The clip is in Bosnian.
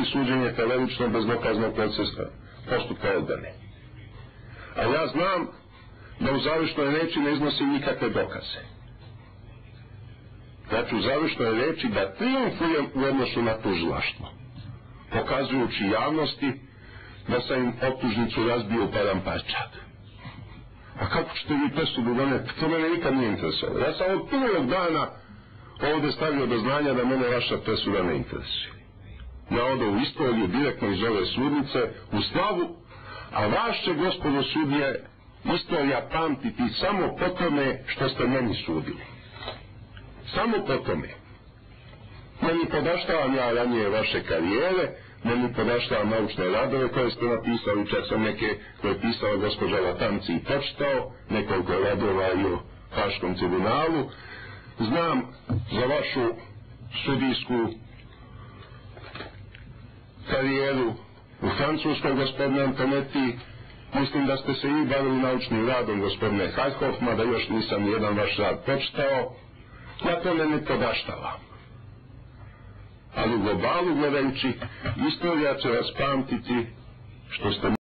biti suđenje televizno bez dokaznog postupka odbrane. A ja znam da u završnoj reči ne iznosim nikakve dokaze. Znači u završnoj reči da triumfujem u odnosu na tužilaštvo, pokazujući javnosti da sam im optužnicu razbio u paramparčad. A kako ćete vi presudu doneti? To mene nikad nije interesovalo. Ja sam od prvog dana ovdje stavio do znanja da mene vaša presuda ne interesuje. Ja odo u istoriju direktno iz ove sudnice u slavu, a vaš će, gospodo sudije, istorija pamtiti samo po tome što ste meni sudili. Samo po tome. Meni podaštavam ja ranije vaše karijere, meni podaštavam naučne radove koje ste napisali, čak sam neke koje je pisala gospođa Latanci i počitao, nekoliko radova i o Haškom tribunalu. Znam za vašu sudijsku karijeru u Francuskoj, gospodine Antonetti. Mislim da ste se i bavili naučnim radom, gospodine Hajhoff, mada još nisam jedan vaš rad počitao. Ja to ne podaštavam. Ali u globalu gledajući, istorija će vas pamtiti što ste